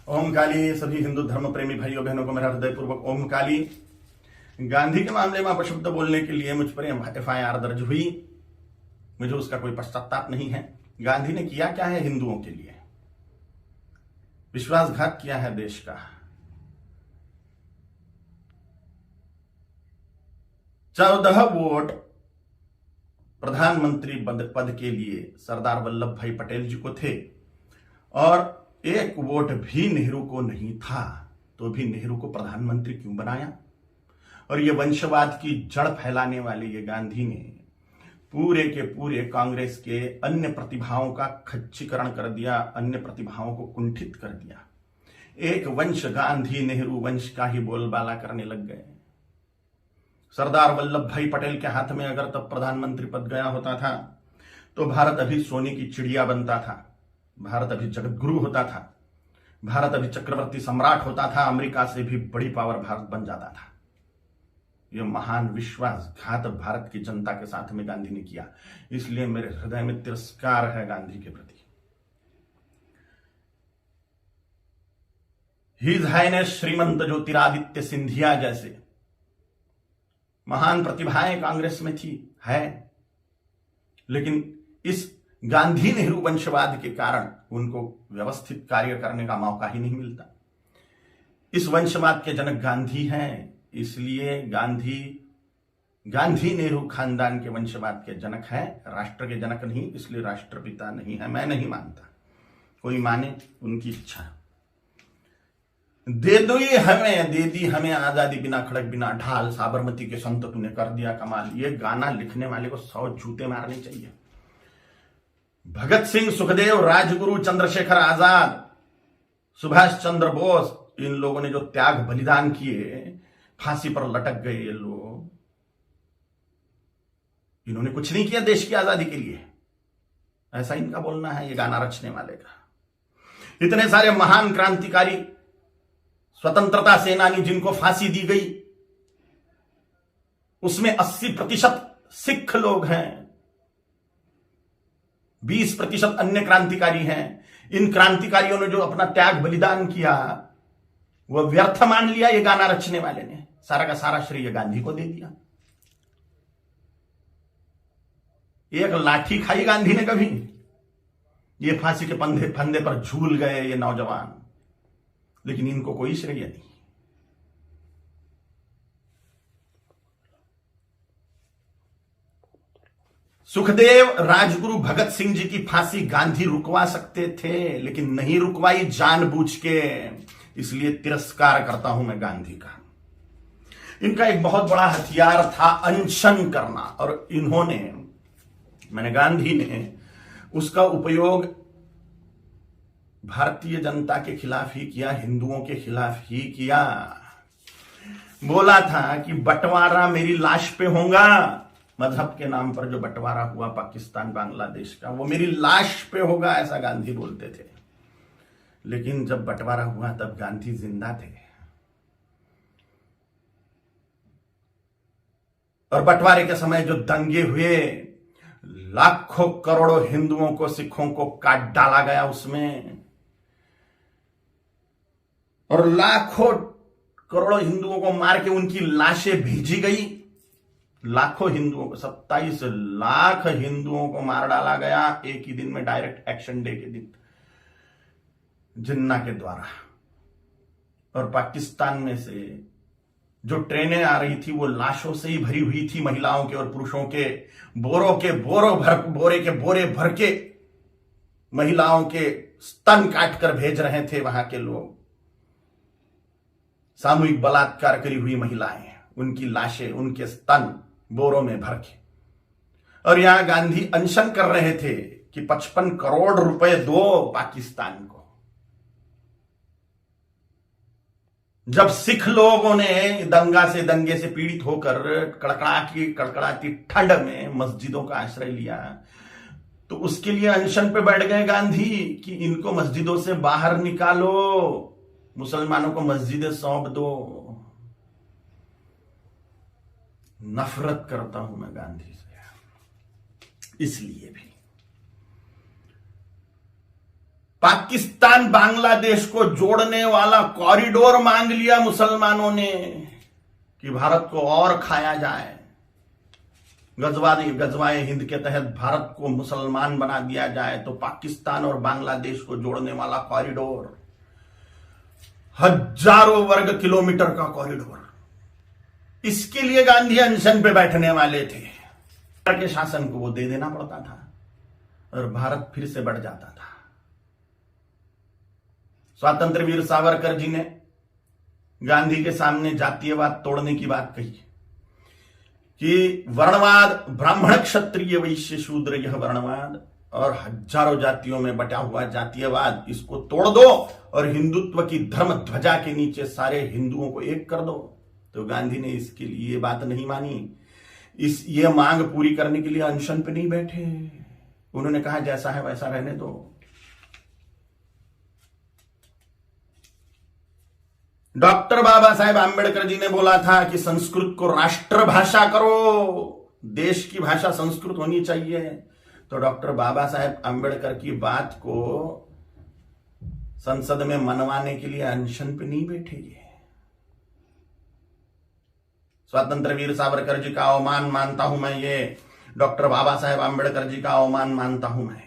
ओम काली। सभी हिंदू धर्म प्रेमी भाइयों बहनों को मेरा हृदयपूर्वक ओम काली। गांधी के मामले में अपशब्द बोलने के लिए मुझ पर FIR दर्ज हुई। मुझे उसका कोई पश्चाताप नहीं है। गांधी ने किया क्या है हिंदुओं के लिए? विश्वासघात किया है देश का। 14 वोट प्रधानमंत्री पद के लिए सरदार वल्लभ भाई पटेल जी को थे और 1 वोट भी नेहरू को नहीं था, तो भी नेहरू को प्रधानमंत्री क्यों बनाया? और ये वंशवाद की जड़ फैलाने वाले ये गांधी ने पूरे के पूरे कांग्रेस के अन्य प्रतिभाओं का खच्चीकरण कर दिया, अन्य प्रतिभाओं को कुंठित कर दिया। एक वंश गांधी नेहरू वंश का ही बोलबाला करने लग गए। सरदार वल्लभ भाई पटेल के हाथ में अगर तब प्रधानमंत्री पद गया होता था तो भारत अभी सोने की चिड़िया बनता था, भारत अभी जगतगुरु होता था, भारत अभी चक्रवर्ती सम्राट होता था, अमेरिका से भी बड़ी पावर भारत बन जाता था। यह महान विश्वासघात भारत की जनता के साथ में गांधी ने किया, इसलिए मेरे हृदय में तिरस्कार है गांधी के प्रति। हिज हाइनेस श्रीमंत ज्योतिरादित्य सिंधिया जैसे महान प्रतिभाएं कांग्रेस में थी, है, लेकिन इस गांधी नेहरू वंशवाद के कारण उनको व्यवस्थित कार्य करने का मौका ही नहीं मिलता। इस वंशवाद के जनक गांधी हैं, इसलिए गांधी नेहरू खानदान के वंशवाद के जनक हैं, राष्ट्र के जनक नहीं, इसलिए राष्ट्रपिता नहीं है। मैं नहीं मानता, कोई माने उनकी इच्छा। दे दी हमें आजादी, बिना खड़क बिना ढाल, साबरमती के संत तूने कर दिया कमाल। ये गाना लिखने वाले को 100 जूते मारने चाहिए। भगत सिंह, सुखदेव, राजगुरु, चंद्रशेखर आजाद, सुभाष चंद्र बोस, इन लोगों ने जो त्याग बलिदान किए, फांसी पर लटक गए ये लोग, इन्होंने कुछ नहीं किया देश की आजादी के लिए, ऐसा इनका बोलना है ये गाना रचने वाले का। इतने सारे महान क्रांतिकारी, स्वतंत्रता सेनानी जिनको फांसी दी गई, उसमें 80% सिख लोग हैं, 20% अन्य क्रांतिकारी हैं। इन क्रांतिकारियों ने जो अपना त्याग बलिदान किया वह व्यर्थ मान लिया ये गाना रचने वाले ने, सारा का सारा श्रेय गांधी को दे दिया। एक लाठी खाई गांधी ने कभी? ये फांसी के फंदे पर झूल गए ये नौजवान, लेकिन इनको कोई श्रेय नहीं। सुखदेव, राजगुरु, भगत सिंह जी की फांसी गांधी रुकवा सकते थे, लेकिन नहीं रुकवाई जानबूझ के, इसलिए तिरस्कार करता हूं मैं गांधी का। इनका एक बहुत बड़ा हथियार था अनशन करना, और गांधी ने उसका उपयोग भारतीय जनता के खिलाफ ही किया, हिंदुओं के खिलाफ ही किया। बोला था कि बंटवारा मेरी लाश पे होगा, मजहब के नाम पर जो बंटवारा हुआ पाकिस्तान बांग्लादेश का, वो मेरी लाश पे होगा, ऐसा गांधी बोलते थे। लेकिन जब बंटवारा हुआ तब गांधी जिंदा थे, और बंटवारे के समय जो दंगे हुए, लाखों करोड़ों हिंदुओं को, सिखों को काट डाला गया उसमें, और लाखों करोड़ों हिंदुओं को मार के उनकी लाशें भेजी गई। लाखों हिंदुओं को, 27 लाख हिंदुओं को मार डाला गया एक ही दिन में, डायरेक्ट एक्शन डे के दिन, जिन्ना के द्वारा। और पाकिस्तान में से जो ट्रेनें आ रही थी वो लाशों से ही भरी हुई थी, महिलाओं के और पुरुषों के, बोरे के बोरे भर के महिलाओं के स्तन काटकर भेज रहे थे वहां के लोग। सामूहिक बलात्कार करी हुई महिलाएं, उनकी लाशें, उनके स्तन बोरों में भर के। और यहां गांधी अनशन कर रहे थे कि 55 करोड़ रुपए दो पाकिस्तान को। जब सिख लोगों ने दंगे से पीड़ित होकर कड़कड़ाती ठंड में मस्जिदों का आश्रय लिया, तो उसके लिए अनशन पे बैठ गए गांधी कि इनको मस्जिदों से बाहर निकालो, मुसलमानों को मस्जिदें सौंप दो। नफरत करता हूं मैं गांधी से, इसलिए भी पाकिस्तान बांग्लादेश को जोड़ने वाला कॉरिडोर मांग लिया मुसलमानों ने कि भारत को और खाया जाए। गजवाए हिंद के तहत भारत को मुसलमान बना दिया जाए, तो पाकिस्तान और बांग्लादेश को जोड़ने वाला कॉरिडोर, हजारों वर्ग किलोमीटर का कॉरिडोर, इसके लिए गांधी अनशन पे बैठने वाले थे। के शासन को वो दे देना पड़ता था और भारत फिर से बढ़ जाता था। स्वतंत्र वीर सावरकर जी ने गांधी के सामने जातीयवाद तोड़ने की बात कही कि वर्णवाद, ब्राह्मण क्षत्रिय वैश्य शूद्र, यह वर्णवाद और हजारों जातियों में बटा हुआ जातीयवाद, इसको तोड़ दो और हिंदुत्व की धर्म ध्वजा के नीचे सारे हिंदुओं को एक कर दो। तो गांधी ने इसके लिए बात नहीं मानी। ये मांग पूरी करने के लिए अनशन पे नहीं बैठे। उन्होंने कहा जैसा है वैसा रहने दो। डॉक्टर बाबा साहेब आंबेडकर जी ने बोला था कि संस्कृत को राष्ट्रभाषा करो, देश की भाषा संस्कृत होनी चाहिए। तो डॉक्टर बाबा साहेब आंबेडकर की बात को संसद में मनवाने के लिए अनशन पे नहीं बैठे। स्वतंत्र वीर सावरकर जी का अवमान मानता हूं मैं, ये डॉक्टर बाबा साहेब आंबेडकर जी का अवमान मानता हूं मैं।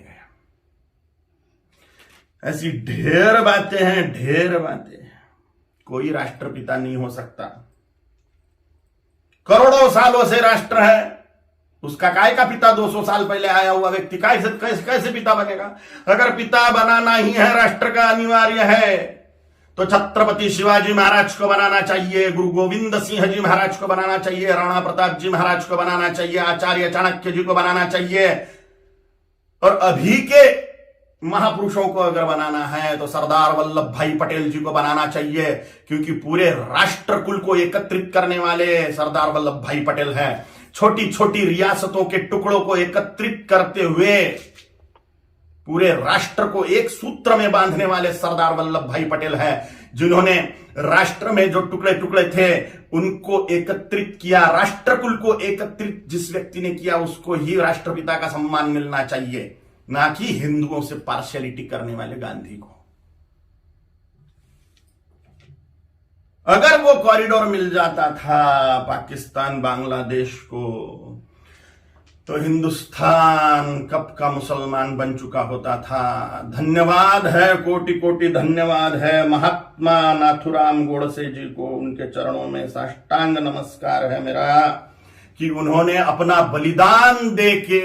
ऐसी ढेर बातें हैं, ढेर बातें। कोई राष्ट्रपिता नहीं हो सकता। करोड़ों सालों से राष्ट्र है, उसका काय का पिता 200 साल पहले आया हुआ व्यक्ति कैसे पिता बनेगा? अगर पिता बनाना ही है, राष्ट्र का अनिवार्य है, तो छत्रपति शिवाजी महाराज को बनाना चाहिए, गुरु गोविंद सिंह जी महाराज को बनाना चाहिए, राणा प्रताप जी महाराज को बनाना चाहिए, आचार्य चाणक्य जी को बनाना चाहिए। और अभी के महापुरुषों को अगर बनाना है तो सरदार वल्लभ भाई पटेल जी को बनाना चाहिए, क्योंकि पूरे राष्ट्र कुल को एकत्रित करने वाले सरदार वल्लभ भाई पटेल हैं। छोटी छोटी रियासतों के टुकड़ों को एकत्रित करते हुए पूरे राष्ट्र को एक सूत्र में बांधने वाले सरदार वल्लभ भाई पटेल हैं, जिन्होंने राष्ट्र में जो टुकड़े टुकड़े थे उनको एकत्रित किया। राष्ट्रकुल को एकत्रित जिस व्यक्ति ने किया उसको ही राष्ट्रपिता का सम्मान मिलना चाहिए, ना कि हिंदुओं से पार्शियलिटी करने वाले गांधी को। अगर वो कॉरिडोर मिल जाता था पाकिस्तान बांग्लादेश को, तो हिंदुस्तान कब का मुसलमान बन चुका होता था। धन्यवाद है, कोटि कोटि धन्यवाद है महात्मा नाथुराम गोडसे जी को। उनके चरणों में साष्टांग नमस्कार है मेरा कि उन्होंने अपना बलिदान देके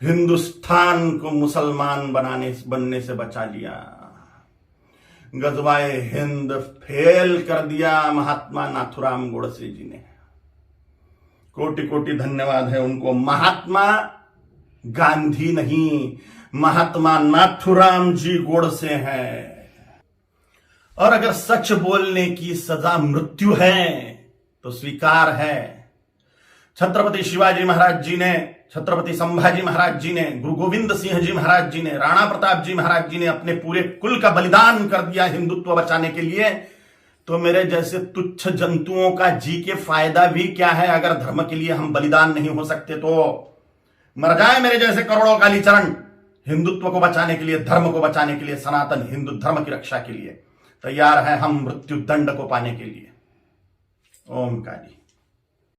हिंदुस्तान को मुसलमान बनने से बचा लिया। गजवाए हिंद फेल कर दिया महात्मा नाथुराम गोडसे जी ने। कोटि कोटि धन्यवाद है उनको। महात्मा गांधी नहीं, महात्मा नाथुराम जी गोडसे हैं। और अगर सच बोलने की सजा मृत्यु है तो स्वीकार है। छत्रपति शिवाजी महाराज जी ने, छत्रपति संभाजी महाराज जी ने, गुरु गोविंद सिंह जी महाराज जी ने, राणा प्रताप जी महाराज जी ने अपने पूरे कुल का बलिदान कर दिया हिंदुत्व बचाने के लिए। तो मेरे जैसे तुच्छ जंतुओं का जी के फायदा भी क्या है? अगर धर्म के लिए हम बलिदान नहीं हो सकते तो मर जाए मेरे जैसे करोड़ों कालीचरण हिंदुत्व को बचाने के लिए, धर्म को बचाने के लिए, सनातन हिंदू धर्म की रक्षा के लिए तैयार है हम मृत्यु दंड को पाने के लिए। ओम काली।